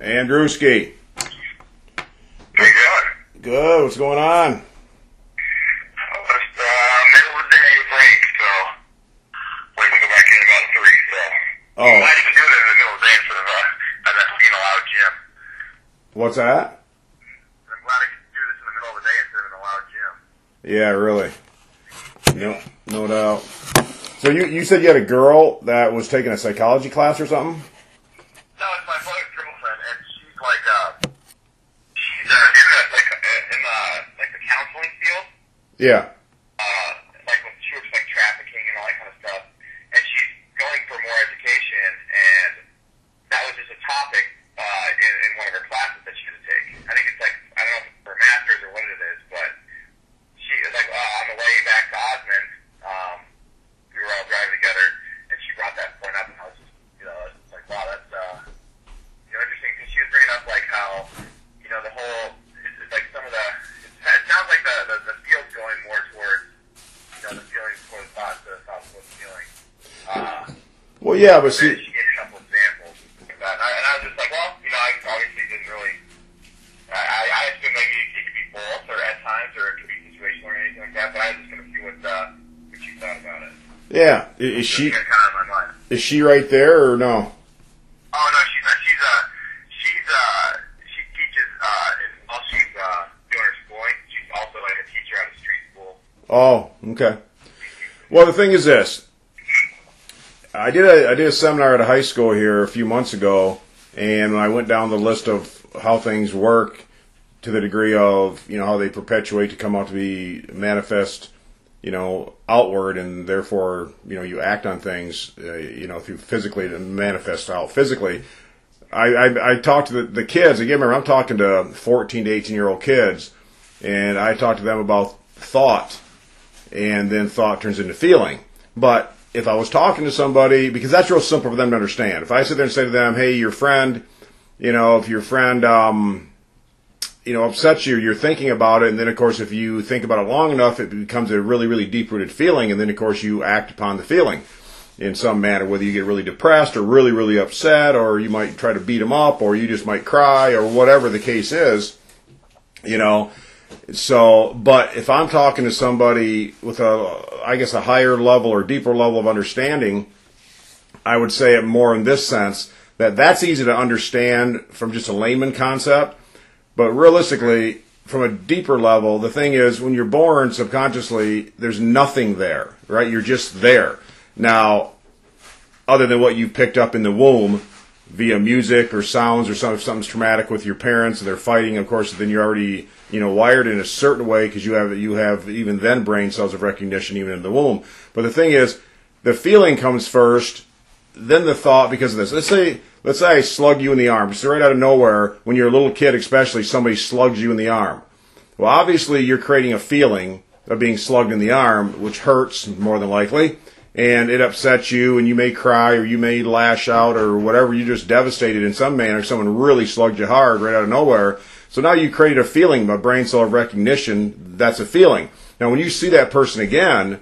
Andrewski. How you doing? Good. What's going on? Just middle of the day break, so waiting to go back in about 3. So Oh, glad you can do it in the middle of the day instead of being a loud gym. what's that? I'm glad I can do this in the middle of the day instead of in a loud gym. Yeah, really. No doubt. So you said you had a girl that was taking a psychology class or something? No, it's my brother's girlfriend, and she's like she's in the counseling field. Yeah. Like when she works like trafficking and all that kind of stuff, and she's going for more education, and that was just a topic in one of her classes that she had to take. I think it's like, I don't know if it's for a master's or what it is, but she was like, on the way back to Osmond, we were all driving together, and she brought that point up, and I was just, it's like, wow, that's interesting, because she was bringing up like how, the whole, it's like some of the, it sounds like the field's going more towards, the feelings for the thoughts for the feeling. Well, yeah, but see, She gave a couple examples of that, and I was just like, well, I obviously didn't really, I assume maybe it could be both, or at times, or it could be situational or anything like that, but I was just going to see what you thought about it. yeah. Is she Kind of in my mind. is she right there or no? Oh, no, she's she teaches, while she's doing her schooling, she's also like a teacher at a street school. Oh, okay. Well, the thing is this. I did a seminar at a high school here a few months ago, and when I went down the list of how things work to the degree of, how they perpetuate to come out to be manifest, outward, and therefore, you act on things, through physically to manifest out physically. I talked to the kids. Again, remember, I'm talking to 14 to 18-year-old kids, and I talked to them about thought, and then thought turns into feeling. But if I was talking to somebody, because that's real simple for them to understand. If I sit there and say to them, hey, your friend, if your friend, upsets you, you're thinking about it, and then, of course, if you think about it long enough, it becomes a really, really deep-rooted feeling, and then, of course, you act upon the feeling in some manner, whether you get really depressed or really, really upset, or you might try to beat them up, or you just might cry, or whatever the case is, So, but if I'm talking to somebody with a higher level or deeper level of understanding, I would say it more in this sense, that's easy to understand from just a layman concept, but realistically, from a deeper level, the thing is, when you're born subconsciously, there's nothing there, right? You're just there. Now, other than what you picked up in the womb via music or sounds or something's traumatic with your parents and they're fighting, of course, then you're already, wired in a certain way because you have even then brain cells of recognition even in the womb. But the thing is, the feeling comes first, then the thought because of this. Let's say I slug you in the arm. Just right out of nowhere, when you're a little kid especially, somebody slugs you in the arm. Well, obviously, you're creating a feeling of being slugged in the arm, which hurts more than likely, and it upsets you, and you may cry, or you may lash out, or whatever. You're just devastated in some manner. Someone really slugged you hard right out of nowhere. So now you created a feeling, a brain cell of recognition. That's a feeling. Now, when you see that person again,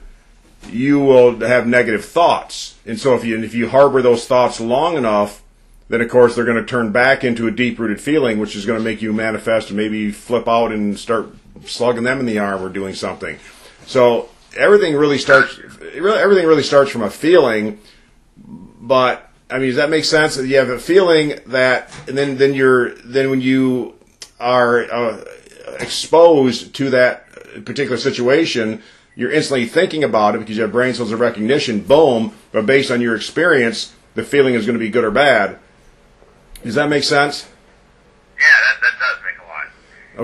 you will have negative thoughts. And so if you harbor those thoughts long enough, then, of course, they're going to turn back into a deep-rooted feeling, which is going to make you manifest and maybe flip out and start slugging them in the arm or doing something. So everything really starts from a feeling. But I mean, does that make sense? You have a feeling that, and then when you are exposed to that particular situation, you're instantly thinking about it because you have brain cells of recognition. Boom! But based on your experience, the feeling is going to be good or bad. Does that make sense? Yeah, that does make a lot.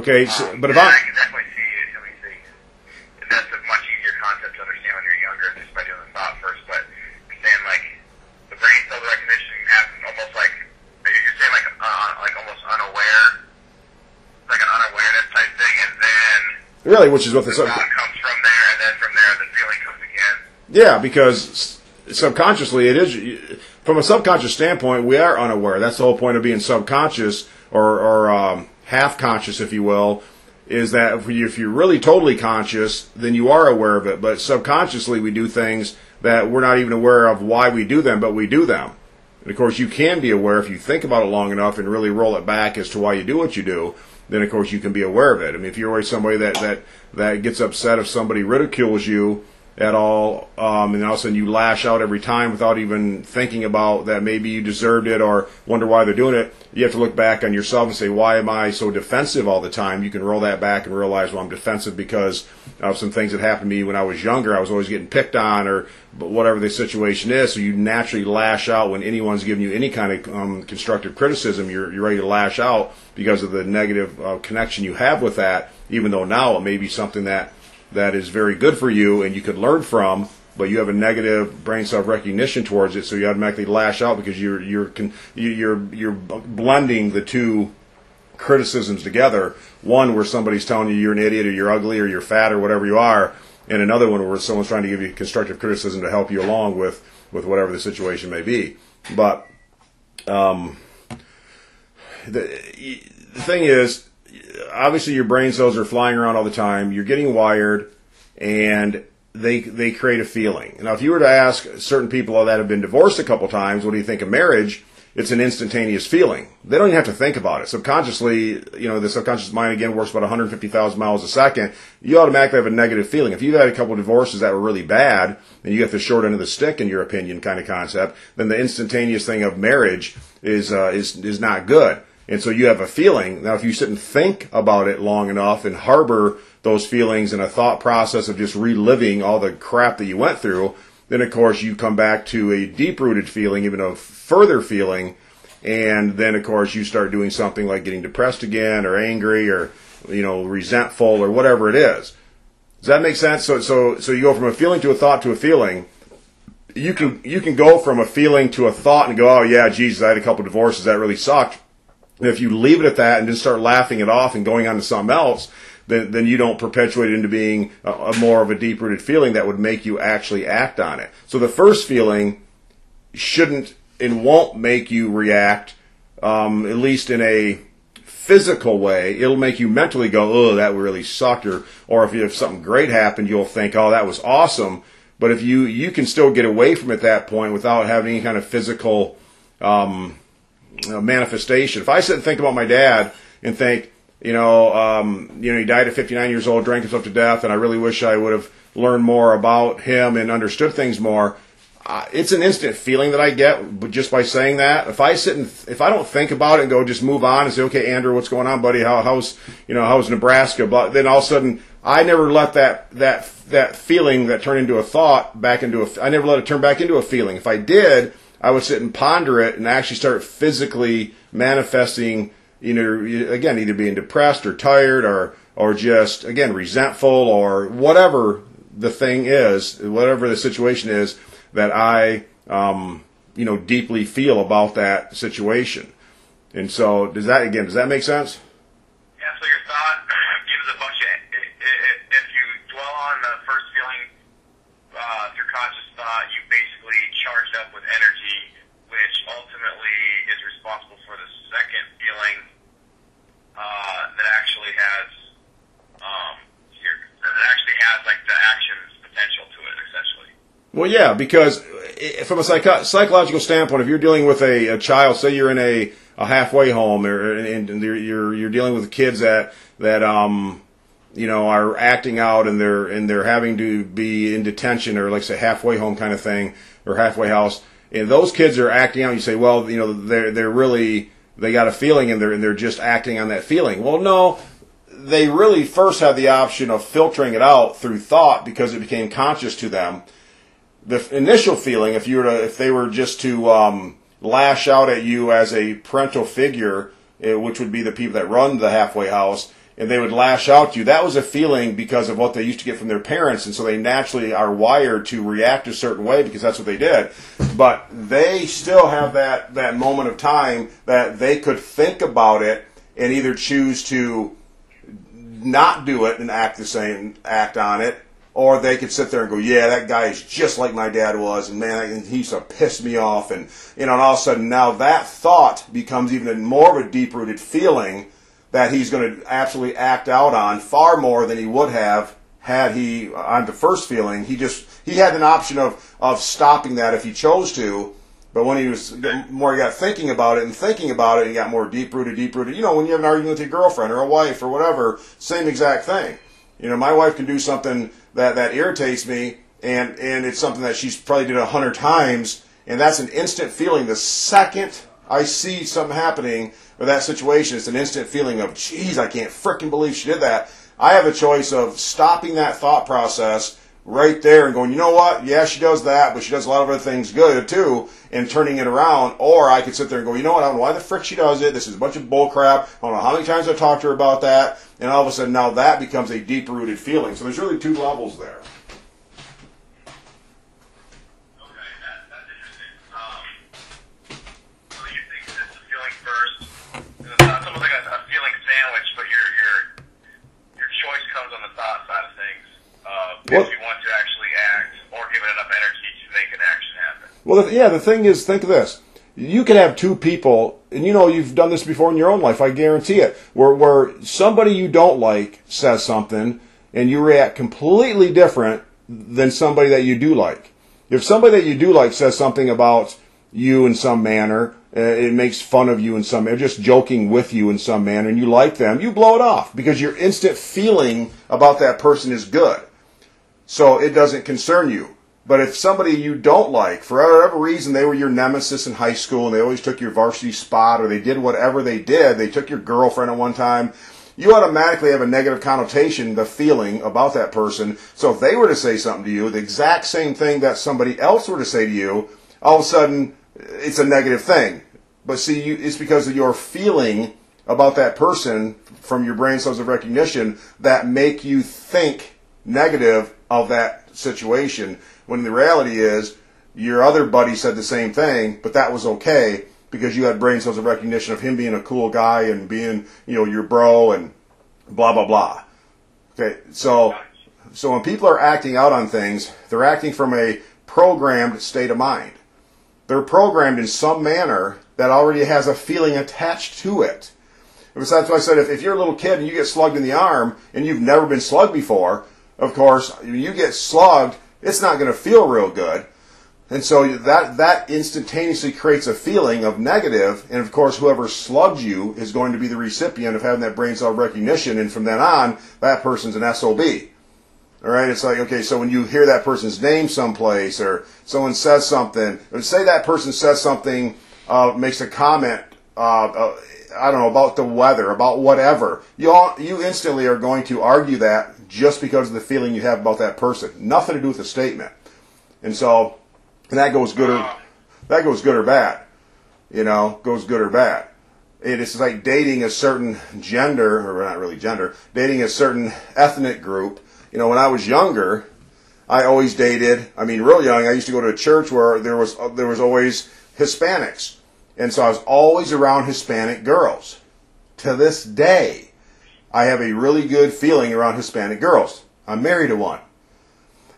Okay, but if I can definitely see it. That's a much easier concept to understand when you're younger, just by doing the thought first. But you're saying like the brain cell recognition happens almost like you're saying like almost unaware, like an unawareness type thing, and then really, which is what the thought comes from there, and then from there the feeling comes again. Yeah, because subconsciously it is. From a subconscious standpoint, we are unaware. That's the whole point of being subconscious or half conscious, if you will, is that if you're really totally conscious, then you are aware of it. But subconsciously, we do things that we're not even aware of why we do them, but we do them. And of course, you can be aware if you think about it long enough and really roll it back as to why you do what you do. Then of course you can be aware of it. I mean, if you're always somebody that gets upset if somebody ridicules you at all, and all of a sudden you lash out every time without even thinking about that maybe you deserved it or wonder why they're doing it, you have to look back on yourself and say, why am I so defensive all the time? You can roll that back and realize, well, I'm defensive because of some things that happened to me when I was younger. I was always getting picked on or whatever the situation is, so you naturally lash out when anyone's giving you any kind of constructive criticism. You're ready to lash out because of the negative connection you have with that, even though now it may be something that is very good for you and you could learn from, but you have a negative brain self-recognition towards it, so you automatically lash out because you're blending the two criticisms together. One where somebody's telling you you're an idiot or you're ugly or you're fat or whatever you are, and another one where someone's trying to give you constructive criticism to help you along with whatever the situation may be. But the thing is, obviously your brain cells are flying around all the time. You're getting wired, and they create a feeling. Now, if you were to ask certain people that have been divorced a couple times, what do you think of marriage? It's an instantaneous feeling. They don't even have to think about it. Subconsciously, the subconscious mind, again, works about 150,000 miles a second. You automatically have a negative feeling. If you've had a couple of divorces that were really bad, and you got the short end of the stick, in your opinion, kind of concept, then the instantaneous thing of marriage is not good. And so you have a feeling. Now, if you sit and think about it long enough and harbor those feelings in a thought process of just reliving all the crap that you went through, then, of course, you come back to a deep-rooted feeling, even a further feeling, and then, of course, you start doing something like getting depressed again or angry or, resentful or whatever it is. Does that make sense? So you go from a feeling to a thought to a feeling. You can go from a feeling to a thought and go, oh, yeah, Jesus, I had a couple divorces. That really sucked. And if you leave it at that and just start laughing it off and going on to something else, then you don't perpetuate it into being a more of a deep-rooted feeling that would make you actually act on it. So the first feeling shouldn't and won't make you react, at least in a physical way. It'll make you mentally go, oh, that really sucked. Or if something great happened, you'll think, oh, that was awesome. But if you can still get away from it at that point without having any kind of physical manifestation. If I sit and think about my dad and think, he died at 59 years old, drank himself to death, and I really wish I would have learned more about him and understood things more. It's an instant feeling that I get, but just by saying that. If I don't think about it and go just move on and say, okay, Andrew, what's going on, buddy? How's Nebraska? But then all of a sudden, I never let that feeling that turned into a thought I never let it turn back into a feeling. If I did, I would sit and ponder it and actually start physically manifesting, either being depressed or tired or just, again, resentful or whatever the thing is, whatever the situation is that I, deeply feel about that situation. And so, does that make sense? Yeah, so your thought gives a bunch of, if you dwell on the first feeling through conscious thought, you basically charged up with energy, which ultimately is responsible for the second feeling that actually has like the action's potential to it, essentially. Well, yeah, because from a psychological standpoint, if you're dealing with a child, say you're in a halfway home, and you're dealing with kids that are acting out and they're having to be in detention or like say halfway home kind of thing or halfway house, and those kids are acting out. And you say, well, they got a feeling and they're just acting on that feeling. Well, no. They really first had the option of filtering it out through thought because it became conscious to them. The initial feeling, if they were just to lash out at you as a parental figure, which would be the people that run the halfway house, and they would lash out to you, that was a feeling because of what they used to get from their parents, and so they naturally are wired to react a certain way because that's what they did. But they still have that moment of time that they could think about it and either choose to not do it and act on it, or they could sit there and go, yeah, that guy is just like my dad was, and man, he used to piss me off, and and all of a sudden now that thought becomes even more of a deep-rooted feeling that he's going to absolutely act out on far more than he would have had he on the first feeling. He had an option of stopping that if he chose to, But when the more he got thinking about it and thinking about it, he got more deep-rooted. You know, when you have an argument with your girlfriend or a wife or whatever, same exact thing. You know, my wife can do something that irritates me, and it's something that she's probably did 100 times, and that's an instant feeling. The second I see something happening with that situation, it's an instant feeling of, geez, I can't frickin' believe she did that. I have a choice of stopping that thought process right there and going, you know what? Yeah, she does that, but she does a lot of other things good too, and turning it around. Or I could sit there and go, you know what? I don't know why the frick she does it. This is a bunch of bull crap. I don't know how many times I talked to her about that. And all of a sudden now that becomes a deep-rooted feeling. So there's really two levels there. If you want to actually act or give it enough energy to make an action happen. Well, the thing is, think of this. You can have two people, and you know you've done this before in your own life, I guarantee it, where somebody you don't like says something, and you react completely different than somebody that you do like. If somebody that you do like says something about you in some manner, it makes fun of you in some manner, just joking with you in some manner, and you like them, you blow it off, because your instant feeling about that person is good. So it doesn't concern you. But if somebody you don't like, for whatever reason, they were your nemesis in high school and they always took your varsity spot, or they did whatever they did, they took your girlfriend at one time, you automatically have a negative connotation, the feeling about that person. So if they were to say something to you, the exact same thing that somebody else were to say to you, all of a sudden it's a negative thing. But see, it's because of your feeling about that person from your brain cells of recognition that make you think negative of that situation, when the reality is your other buddy said the same thing, but that was okay because you had brain cells of recognition of him being a cool guy and being, you know, your bro and blah blah blah. Okay, so when people are acting out on things, they're acting from a programmed state of mind. They're programmed in some manner that already has a feeling attached to it. That's why I said if you're a little kid and you get slugged in the arm and you've never been slugged before, of course, when you get slugged, it's not going to feel real good. And so that instantaneously creates a feeling of negative, and of course whoever slugged you is going to be the recipient of having that brain cell recognition, and from then on, that person's an SOB. Alright, it's like, okay, so when you hear that person's name someplace, or someone says something, or say that person says something, makes a comment, I don't know, about the weather, about whatever, you instantly are going to argue that just because of the feeling you have about that person. Nothing to do with the statement. And so, and that goes good or bad. You know, goes good or bad. It's like dating a certain gender, or not really gender, dating a certain ethnic group. You know, when I was younger, I always dated, I mean real young, I used to go to a church where there was always Hispanics. And so I was always around Hispanic girls. To this day, I have a really good feeling around Hispanic girls. I'm married to one.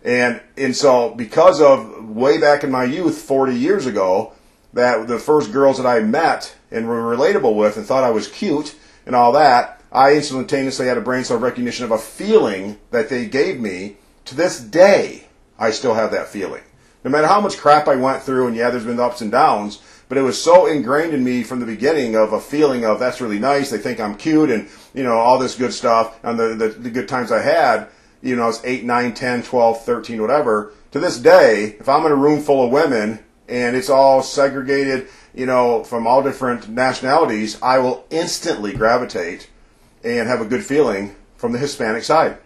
And so because of way back in my youth, 40 years ago, that the first girls that I met and were relatable with and thought I was cute and all that, I instantaneously had a brain cell recognition of a feeling that they gave me. To this day, I still have that feeling. No matter how much crap I went through, and yeah, there's been ups and downs, but it was so ingrained in me from the beginning of a feeling of, that's really nice, they think I'm cute, and, you know, all this good stuff, and the good times I had, you know, I was 8, 9, 10, 12, 13, whatever. To this day, if I'm in a room full of women, and it's all segregated, you know, from all different nationalities, I will instantly gravitate and have a good feeling from the Hispanic side.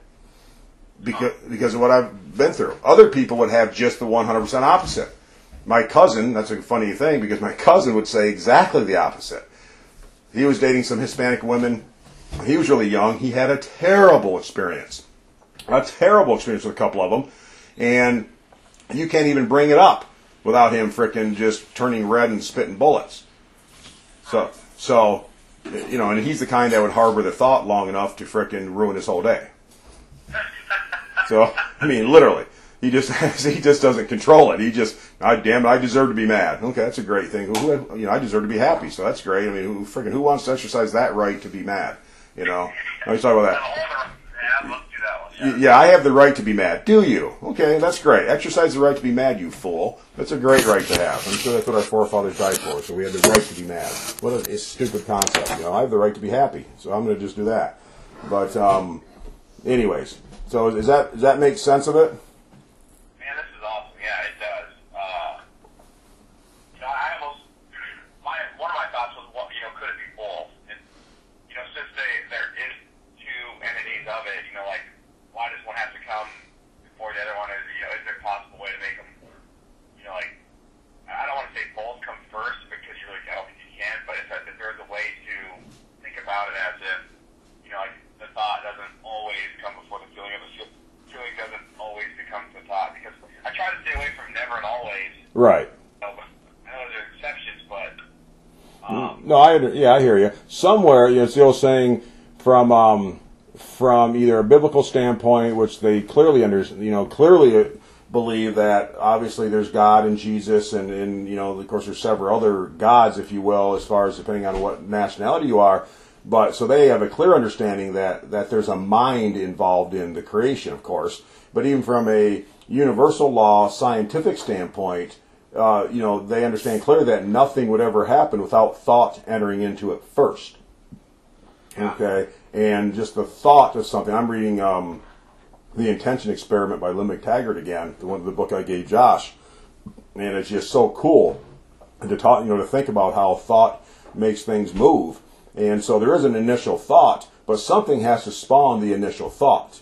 Because of what I've been through. Other people would have just the 100% opposite. My cousin, that's a funny thing, because my cousin would say exactly the opposite. He was dating some Hispanic women. He was really young. He had a terrible experience. A terrible experience with a couple of them. And you can't even bring it up without him frickin' just turning red and spitting bullets. So, you know, and he's the kind that would harbor the thought long enough to frickin' ruin his whole day. So, I mean, literally. He just doesn't control it. He just, damn it, I deserve to be mad. Okay, that's a great thing. I deserve to be happy, so that's great. I mean, who wants to exercise that right to be mad? You know, let me talk about that. Yeah, let's do that one. Yeah, I have the right to be mad. Do you? Okay, that's great. Exercise the right to be mad, you fool. That's a great right to have. I'm sure that's what our forefathers died for. So we have the right to be mad. What a stupid concept. You know, I have the right to be happy. So I'm going to just do that. But, anyways. So does that make sense of it? Man, this is awesome. Yeah, it does. You know, I almost one of my thoughts was, well, you know, could it be both? And you know, since there is two entities of it, you know, like why does one have to come before the other one? You know, is there a possible way to make them? You know, like I don't want to say both come first because you really I don't think you can, but if there's a way to think about it as if, you know, like the thought doesn't always come before the feeling, of the feeling doesn't always become the thought, because I try to stay away from never and always. Right. You know, I know there are exceptions, but no, I hear you. Somewhere, you know, it's the old saying from either a biblical standpoint, which they clearly clearly believe that obviously there's God and Jesus, and you know, of course, there's several other gods, if you will, as far as depending on what nationality you are. But so they have a clear understanding that there's a mind involved in the creation, of course. But even from a universal law scientific standpoint, you know, they understand clearly that nothing would ever happen without thought entering into it first. Okay, and just the thought of something. I'm reading The Intention Experiment by Lynn McTaggart again, the book I gave Josh, and it's just so cool to talk, you know, to think about how thought makes things move. And so there is an initial thought, but something has to spawn the initial thought,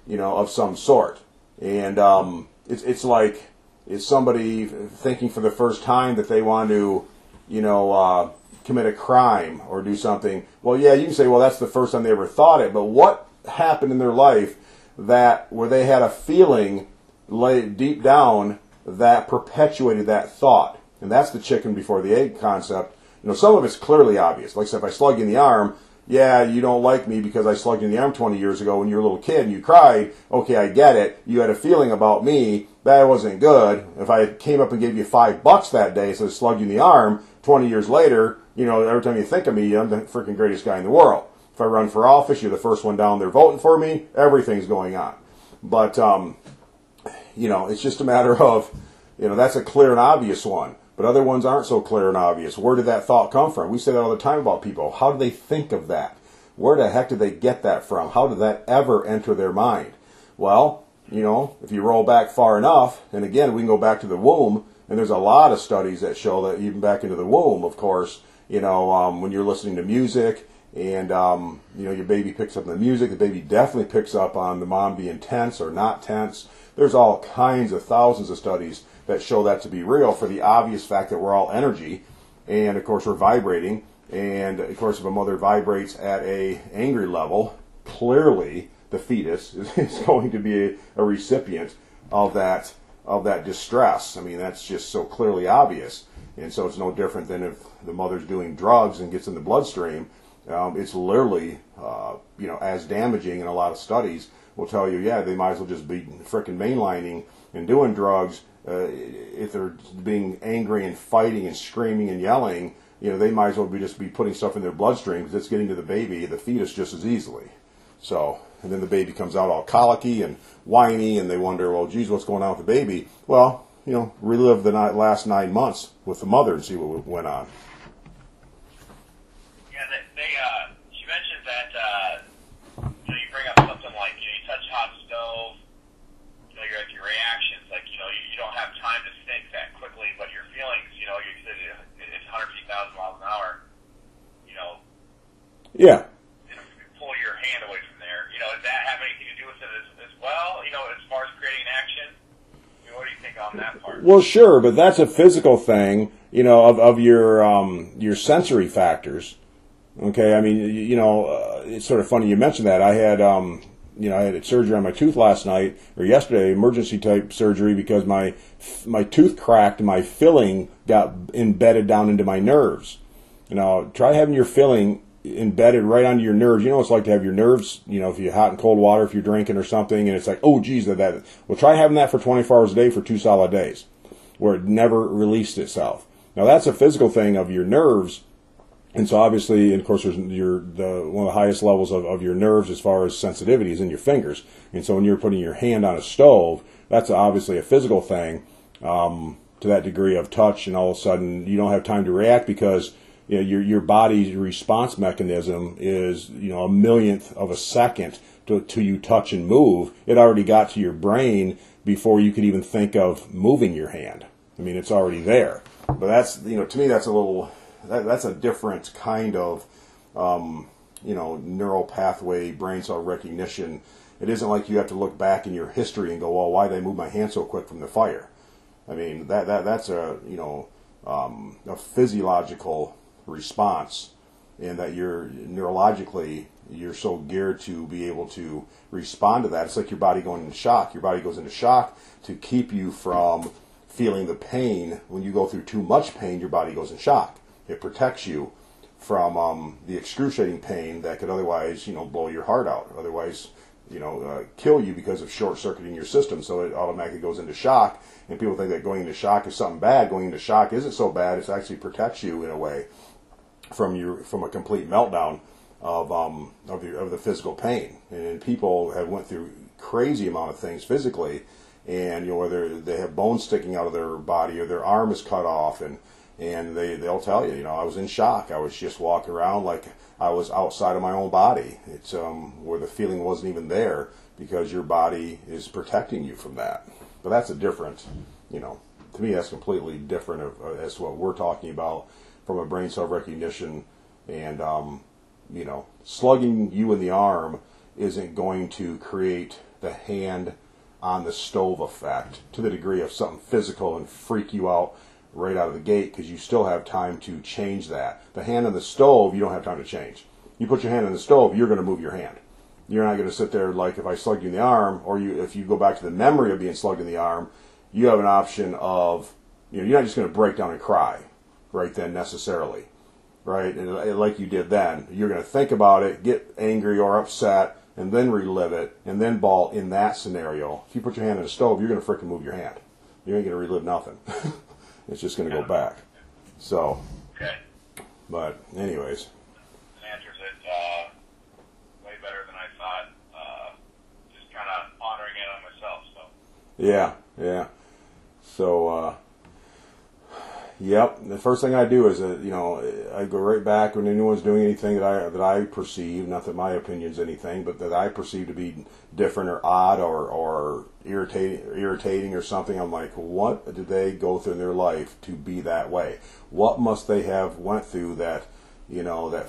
you know, of some sort. And it's like it's somebody thinking for the first time that they want to, you know, commit a crime or do something. Well, yeah, you can say, well, that's the first time they ever thought it. But what happened in their life where they had a feeling deep down that perpetuated that thought? And that's the chicken before the egg concept. You know, some of it's clearly obvious. Like I said, if I slug you in the arm, yeah, you don't like me because I slugged you in the arm 20 years ago when you were a little kid and you cried. Okay, I get it. You had a feeling about me. That wasn't good. If I came up and gave you $5 that day instead of slugged you in the arm, 20 years later, you know, every time you think of me, I'm the freaking greatest guy in the world. If I run for office, you're the first one down there voting for me. Everything's going on. But, you know, it's just a matter of, you know, that's a clear and obvious one. But other ones aren't so clear and obvious. Where did that thought come from? We say that all the time about people. How do they think of that? Where the heck did they get that from? How did that ever enter their mind? Well, you know, if you roll back far enough, and again, we can go back to the womb, and there's a lot of studies that show that even back into the womb, of course, you know, when you're listening to music and, you know, your baby picks up the music, the baby definitely picks up on the mom being tense or not tense. There's all kinds of thousands of studies that show that to be real for the obvious fact that we're all energy, and of course we're vibrating, and of course if a mother vibrates at a angry level, clearly the fetus is going to be a recipient of that distress. I mean, that's just so clearly obvious. And so it's no different than if the mother's doing drugs and gets in the bloodstream. It's literally you know, as damaging, and a lot of studies will tell you, yeah, they might as well just be frickin' mainlining and doing drugs. If they're being angry and fighting and screaming and yelling, you know, they might as well just be putting stuff in their bloodstream because it's getting to the baby, the fetus, just as easily. So, and then the baby comes out all colicky and whiny, and they wonder, well, geez, what's going on with the baby? Well, you know, relive the last 9 months with the mother and see what went on. Yeah, she mentioned that, you know, you bring up something like, you know, you touch a hot stove, you know, your reactions, like, you know, you don't have time to think that quickly, but your feelings, you know, it's 150,000 miles an hour, you know. Yeah. Pull your hand away from there. You know, does that have anything to do with it as well? You know, as far as creating action? I mean, what do you think on that part? Well, sure, but that's a physical thing, you know, of your sensory factors. Okay, I mean, you know, it's sort of funny you mentioned that. I had, you know, I had surgery on my tooth last night, or yesterday, emergency type surgery, because my tooth cracked and my filling got embedded down into my nerves. You know, try having your filling embedded right onto your nerves. You know what it's like to have your nerves, you know, if you hot and cold water, if you're drinking or something, and it's like, oh, geez, that. Well, try having that for 24 hours a day for 2 solid days, where it never released itself. Now, that's a physical thing of your nerves And so obviously, and of course, there's one of the highest levels of your nerves as far as sensitivity is in your fingers. And so when you're putting your hand on a stove, that's obviously a physical thing to that degree of touch, and all of a sudden you don't have time to react because your body's response mechanism is a millionth of a second to you touch and move. It already got to your brain before you could even think of moving your hand. I mean, it's already there. But that's to me that's a little. That's a different kind of, neural pathway, brain cell recognition. It isn't like you have to look back in your history and go, well, why did I move my hand so quick from the fire? I mean, that's a physiological response, and that you're neurologically you're so geared to be able to respond to that. It's like your body going into shock. Your body goes into shock to keep you from feeling the pain. When you go through too much pain, your body goes in shock. It protects you from the excruciating pain that could otherwise, blow your heart out. Otherwise, kill you because of short-circuiting your system. So it automatically goes into shock. And people think that going into shock is something bad. Going into shock isn't so bad. It actually protects you in a way from a complete meltdown of the physical pain. And people have went through crazy amount of things physically, and whether they have bones sticking out of their body or their arm is cut off, and they'll tell you, I was in shock. I was just walking around like I was outside of my own body. It's where the feeling wasn't even there because your body is protecting you from that. But that's a different, to me that's completely different as to what we're talking about from a brain cell recognition. And, slugging you in the arm isn't going to create the hand on the stove effect to the degree of something physical and freak you out right out of the gate, because you still have time to change that. The hand on the stove, you don't have time to change. You put your hand on the stove, you're going to move your hand. You're not going to sit there like if I slugged you in the arm, or if you go back to the memory of being slugged in the arm, you have an option of, you're not just going to break down and cry right then necessarily, right? And like you did then, you're going to think about it, get angry or upset, and then relive it, and then bawl in that scenario. If you put your hand on the stove, you're going to freaking move your hand. You ain't going to relive nothing. It's just going to go back. So, okay. But anyways. That answers it way better than I thought. Just kind of honoring it on myself. So. Yeah. So, yep. The first thing I do is, I go right back when anyone's doing anything that I perceive, not that my opinion's anything, but that I perceive to be different or odd or irritating or something. I'm like, what did they go through in their life to be that way? What must they have went through that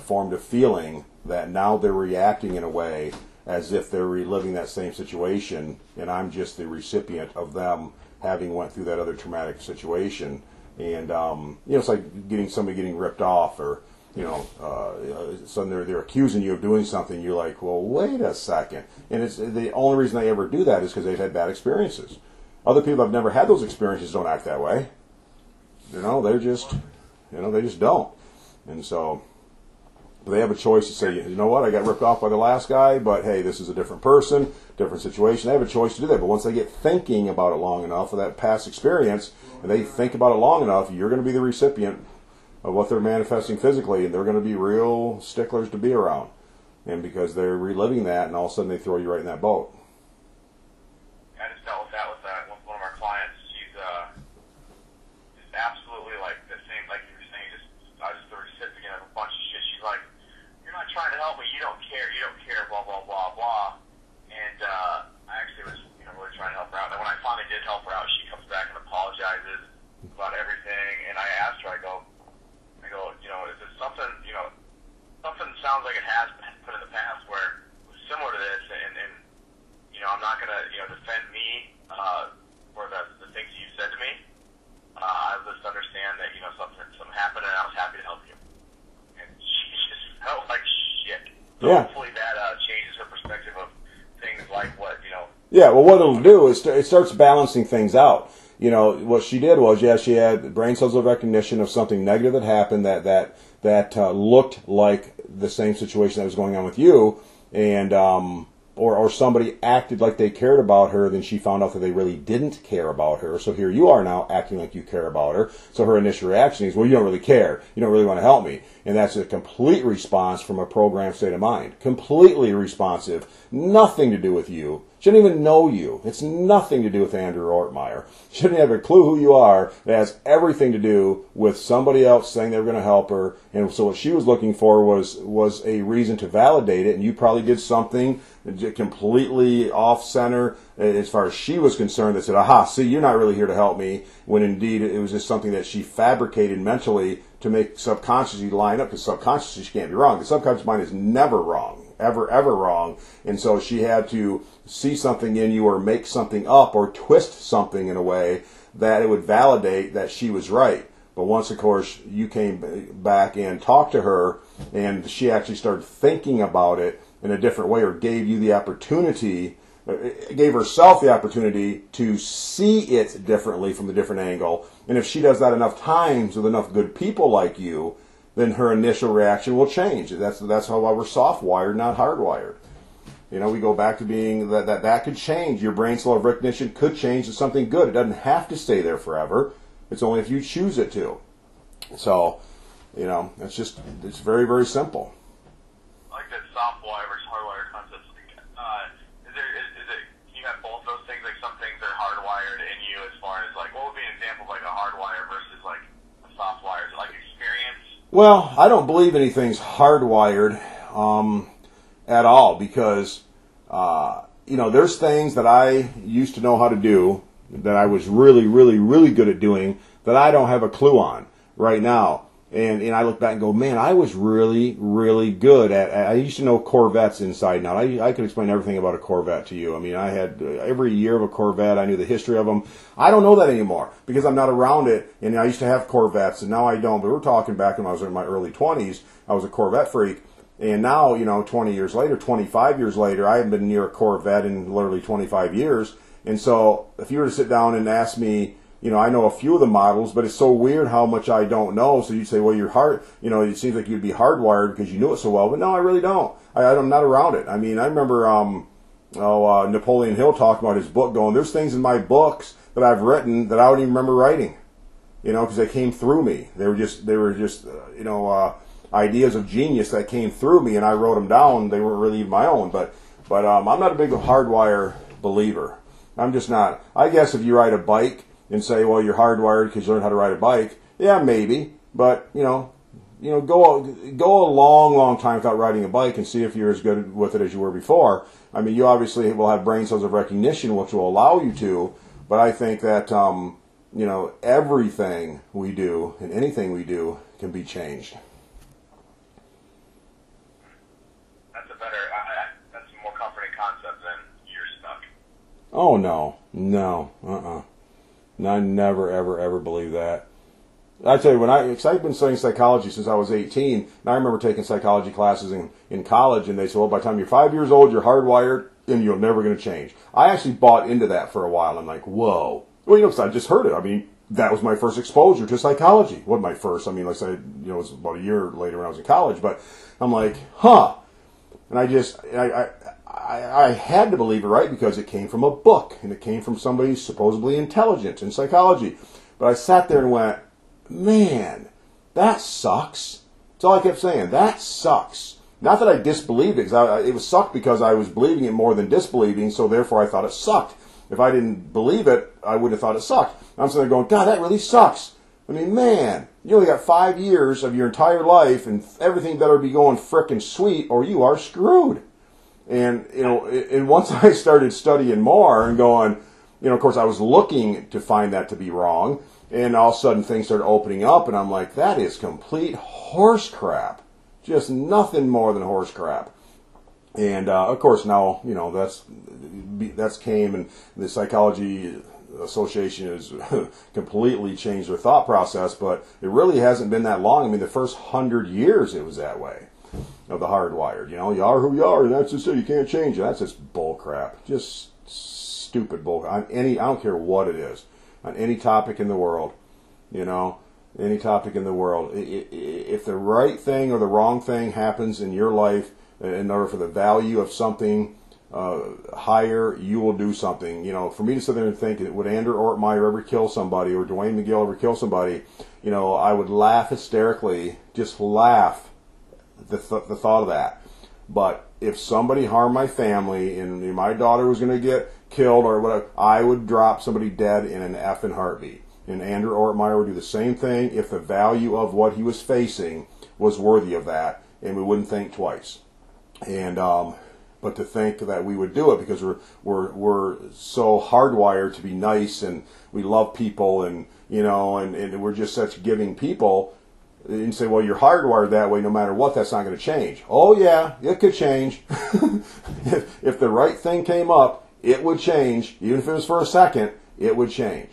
formed a feeling that now they're reacting in a way as if they're reliving that same situation, and I'm just the recipient of them having went through that other traumatic situation. And it's like somebody getting ripped off, or suddenly they're accusing you of doing something. You're like, well, wait a second. And it's the only reason they ever do that is because they've had bad experiences. Other people have never had those experiences don't act that way. They're just, they just don't. And so they have a choice to say, you know what, I got ripped off by the last guy, but hey, this is a different person, different situation. They have a choice to do that. But once they get thinking about it long enough, for that past experience, and they think about it long enough, you're going to be the recipient of what they're manifesting physically, and they're going to be real sticklers to be around. And because they're reliving that, and all of a sudden they throw you right in that boat. I just dealt with that with one of our clients. She's just absolutely like the same, like you were saying, I just the recipient of a bunch of shit. She's like, you're not trying to help me, you don't care, blah, blah, blah, blah. And I actually was really trying to help her out. And when I finally did help her out, she comes back and apologizes about everything. And I asked her, I go, is this something, something sounds like it has been put in the past where it was similar to this, and I'm not going to, defend me for the things you said to me. I just understand that, something happened, and I was happy to help you. And she just felt like shit. So Yeah. hopefully that changes her perspective of things like what. Yeah, well, what it'll do is it starts balancing things out. What she did was, she had brain cells of recognition of something negative that happened that looked like the same situation that was going on with you, and or somebody acted like they cared about her, then she found out that they really didn't care about her. So here you are now acting like you care about her. So her initial reaction is, well, you don't really care. You don't really want to help me. And that's a complete response from a programmed state of mind. Completely responsive. Nothing to do with you. Shouldn't even know you. It's nothing to do with Andrew Ortmeyer. Shouldn't have a clue who you are. It has everything to do with somebody else saying they were going to help her. And so what she was looking for was a reason to validate it. And you probably did something completely off center as far as she was concerned that said, aha, see, you're not really here to help me. When indeed it was just something that she fabricated mentally to make subconsciously line up, because subconsciously she can't be wrong. The subconscious mind is never wrong. Ever wrong. And so she had to see something in you or make something up or twist something in a way that it would validate that she was right. But once, of course, you came back and talked to her and she actually started thinking about it in a different way, or gave you the opportunity, gave herself the opportunity to see it differently from a different angle. And if she does that enough times with enough good people like you, then her initial reaction will change. That's how we're soft-wired, not hardwired. You know, we go back to being that could change. Your brain cell of recognition could change to something good. It doesn't have to stay there forever. It's only if you choose it to. So, you know, it's very, very simple. I like that soft-wired versus hardwired concept. Can you have both those things? Like some things are hardwired in you as far as like, what would be an example of like a hardwire versus like a soft-wire? Is it like experience? Well, I don't believe anything's hardwired at all because, you know, there's things that I used to know how to do that I was really, really, really good at doing that I don't have a clue on right now. And I look back and go, man, I was really, really good at I used to know Corvettes inside and out. I could explain everything about a Corvette to you. I mean, I had every year of a Corvette. I knew the history of them. I don't know that anymore because I'm not around it. And I used to have Corvettes, and now I don't. But we're talking back when I was in my early 20s. I was a Corvette freak. And now, you know, 20 years later, 25 years later, I haven't been near a Corvette in literally 25 years. And so if you were to sit down and ask me, you know, I know a few of the models, but it's so weird how much I don't know. So you'd say, well, you know, it seems like you'd be hardwired because you knew it so well. But no, I really don't. I'm not around it. I mean, I remember Napoleon Hill talking about his book going, there's things in my books that I've written that I don't even remember writing, you know, because they came through me. They were just you know, ideas of genius that came through me, and I wrote them down. They weren't really my own. But I'm not a big hardwire believer. I'm just not. I guess if you ride a bike and say, well, you're hardwired because you learned how to ride a bike, yeah, maybe. But, you know, go a long, long time without riding a bike and see if you're as good with it as you were before. I mean, you obviously will have brain cells of recognition, which will allow you to. But I think that, you know, everything we do and anything we do can be changed. That's a more comforting concept than you're stuck. Oh, no. I never, ever believe that. I tell you, I've been studying psychology since I was 18, and I remember taking psychology classes in college, and they said, well, by the time you're 5 years old, you're hardwired, and you're never going to change. I actually bought into that for a while. I'm like, whoa. Well, you know, because I just heard it. I mean, that was my first exposure to psychology. Wasn't my first. I mean, like I said, you know, it was about a year later when I was in college, but I'm like, huh. And I had to believe it, right, because it came from a book, and it came from somebody supposedly intelligent in psychology. But I sat there and went, man, that sucks. That's all I kept saying. That sucks. Not that I disbelieved it, because it was sucked because I was believing it more than disbelieving, so therefore I thought it sucked. If I didn't believe it, I wouldn't have thought it sucked. I'm sitting there going, God, that really sucks. I mean, man, you only got 5 years of your entire life, and everything better be going frickin' sweet, or you are screwed. And, you know, and once I started studying more and going, you know, of course I was looking to find that to be wrong, and all of a sudden things started opening up, and I'm like, that is complete horse crap. Just nothing more than horse crap. And, of course, now, you know, that's came, and the Psychology Association has completely changed their thought process, but it really hasn't been that long. I mean, the first 100 years it was that way, of the hardwired. You know, you are who you are, and that's just it. You can't change it. That's just bull crap. Just stupid bull. I don't care what it is, on any topic in the world, you know, any topic in the world. If the right thing or the wrong thing happens in your life, in order for the value of something higher, you will do something. You know, for me to sit there and think, would Andrew Ortmeyer ever kill somebody or Duane McGill ever kill somebody? You know, I would laugh hysterically, just laugh the thought of that. But if somebody harmed my family and my daughter was going to get killed or whatever, I would drop somebody dead in an effing heartbeat. And Andrew Ortmeyer would do the same thing if the value of what he was facing was worthy of that, and we wouldn't think twice. And but to think that we would do it because we're so hardwired to be nice and we love people and you know and we're just such giving people. And say, well, you're hardwired that way no matter what, that's not going to change. Oh, yeah, it could change. if the right thing came up, it would change. Even if it was for a second, it would change.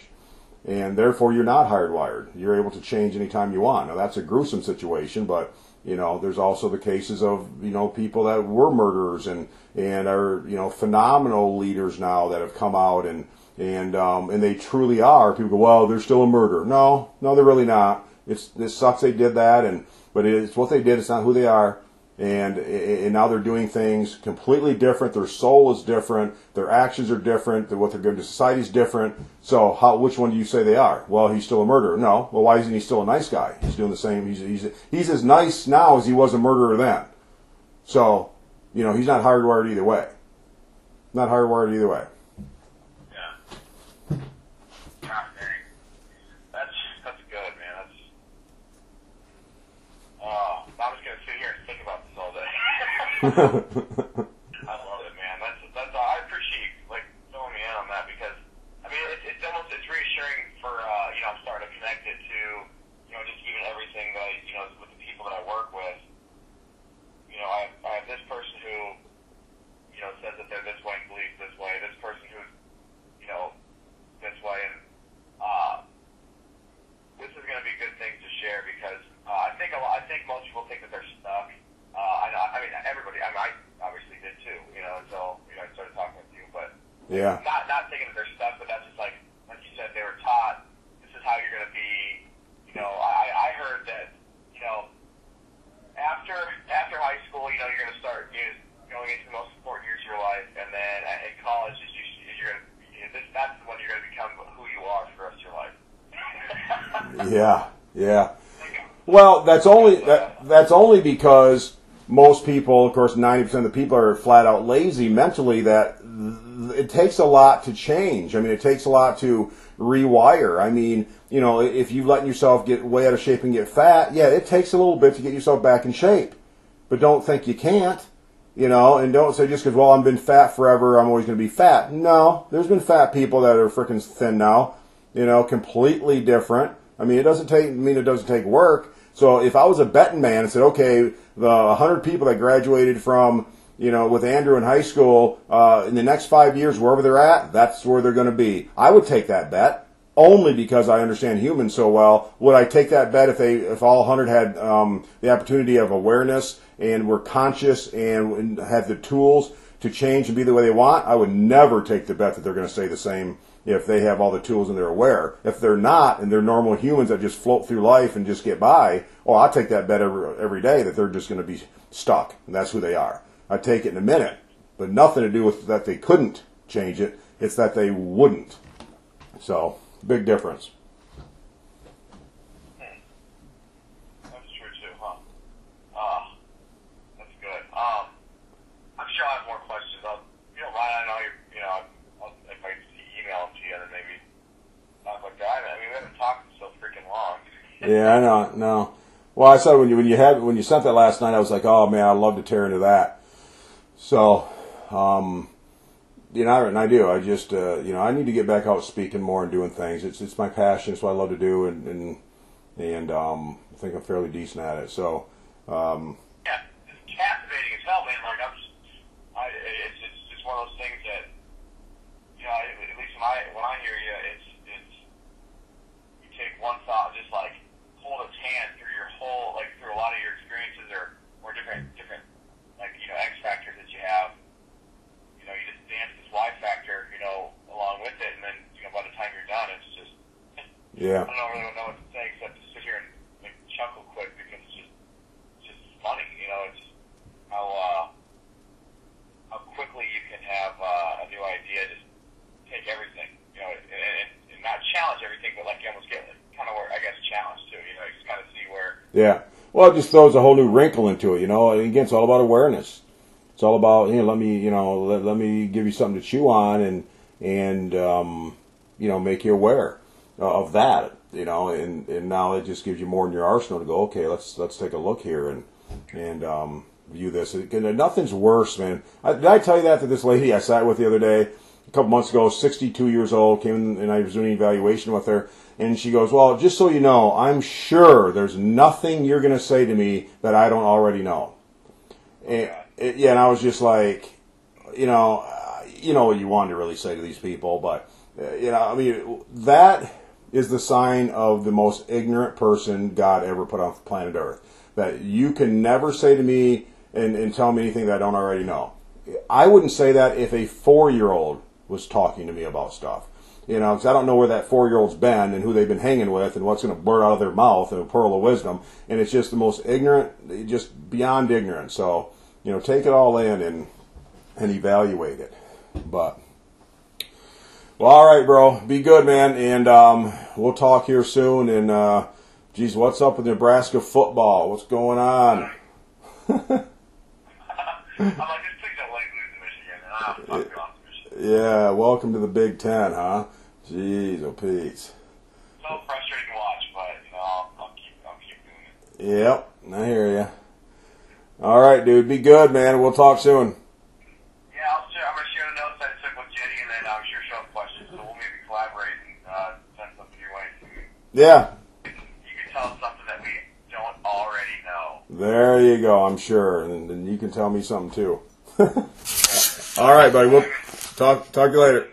And therefore, you're not hardwired. You're able to change anytime you want. Now, that's a gruesome situation, but, you know, there's also the cases of, you know, people that were murderers and are, you know, phenomenal leaders now that have come out and they truly are. People go, well, they're still a murderer. No, they're really not. It sucks they did that, but it's what they did. It's not who they are, and now they're doing things completely different. Their soul is different. Their actions are different. What they're giving to society is different. So, which one do you say they are? Well, he's still a murderer. No. Well, why isn't he still a nice guy? He's doing the same. He's as nice now as he was a murderer then. So, you know, he's not hardwired either way. Not hardwired either way. I love it, man. That's I appreciate you like filling me in on that because I mean it's almost it's reassuring for you know I'm starting to connect it to you know just even everything that I you know with the people that I work with. You know I have this person who you know says that they're this way and believes this way. This person who's you know this way and this is going to be good things to share because I think most people think that they're stuck. I mean, everybody. I mean, I obviously did too. You know, until you know I started talking with you. But yeah, not thinking that they're stuck, but that's just like you said, they were taught this is how you're going to be. You know, I heard that you know after high school, you know, you're going to start going into the most important years of your life, and then in college, you're going to that's when you're going to become who you are for the rest of your life. Yeah. Well, that's only because most people, of course, 90% of the people are flat out lazy mentally. That it takes a lot to change. I mean, it takes a lot to rewire. I mean, you know, if you've letting yourself get way out of shape and get fat, yeah, it takes a little bit to get yourself back in shape. But don't think you can't, you know, and don't say just because, well, I've been fat forever, I'm always going to be fat. No, there's been fat people that are freaking thin now, you know, completely different. I mean, it doesn't take work. So if I was a betting man and said, okay, the 100 people that graduated from, you know, with Andrew in high school, in the next 5 years, wherever they're at, that's where they're going to be. I would take that bet only because I understand humans so well. Would I take that bet if all 100 had the opportunity of awareness and were conscious and had the tools to change and be the way they want? I would never take the bet that they're going to stay the same if they have all the tools and they're aware. If they're not, and they're normal humans that just float through life and just get by, I'll take that bet every day that they're just going to be stuck, and that's who they are. I'd take it in a minute, but nothing to do with that they couldn't change it. It's that they wouldn't. So, big difference. That's true too, huh? That's good. I'm sure I'll have more questions. Ryan, I know if I email them to you, then maybe talk like that. I mean, we haven't talked so freaking long. Yeah, I know. No. Well, I said when you sent that last night, I was like, oh man, I'd love to tear into that. So, and I do. I just, I need to get back out speaking more and doing things. It's my passion. It's what I love to do, and I think I'm fairly decent at it. So, yeah, it's captivating as hell, man. Like it's just one of those things that, at least when I hear you, it's you take one thought, just like hold its hand through your whole, like through a lot of your experiences or different like X factors that you have. You just dance this Y factor, along with it, and then by the time you're done, it's just yeah. I don't really know what to say except to sit here and chuckle quick because it's just funny. Yeah. Well, it just throws a whole new wrinkle into it, you know. And again, it's all about awareness. It's all about, let me give you something to chew on and make you aware of that, and now it just gives you more in your arsenal to go, okay, let's take a look here and view this. Nothing's worse, man. Did I tell you that this lady I sat with the other day, a couple months ago, 62 years old, came in and I was doing an evaluation with her, and she goes, well, just so you know, I'm sure there's nothing you're going to say to me that I don't already know. And I was just like, what you wanted to really say to these people, but, that is the sign of the most ignorant person God ever put on planet Earth. That you can never say to me and tell me anything that I don't already know. I wouldn't say that if a 4-year-old was talking to me about stuff. Because I don't know where that 4-year-old's been and who they've been hanging with and what's going to blurt out of their mouth and a pearl of wisdom. And it's just the most ignorant, just beyond ignorant. So, take it all in and evaluate it. But, well, all right, bro. Be good, man. And we'll talk here soon. And, geez, what's up with Nebraska football? What's going on? I'm like, just please don't let you lose to Michigan. And I'll fuck you off to Michigan. Yeah, welcome to the Big Ten, huh? Jeez, oh, Pete. So frustrating to watch, but, I'll keep doing it. Yep, I hear you. All right, dude. Be good, man. We'll talk soon. Yeah, I'm going to share the notes I took with Jenny, and then I'm sure she'll have questions. So we'll maybe collaborate and send something your way. Yeah. You can tell us something that we don't already know. There you go, I'm sure. And you can tell me something, too. All right, buddy. We'll talk to you later.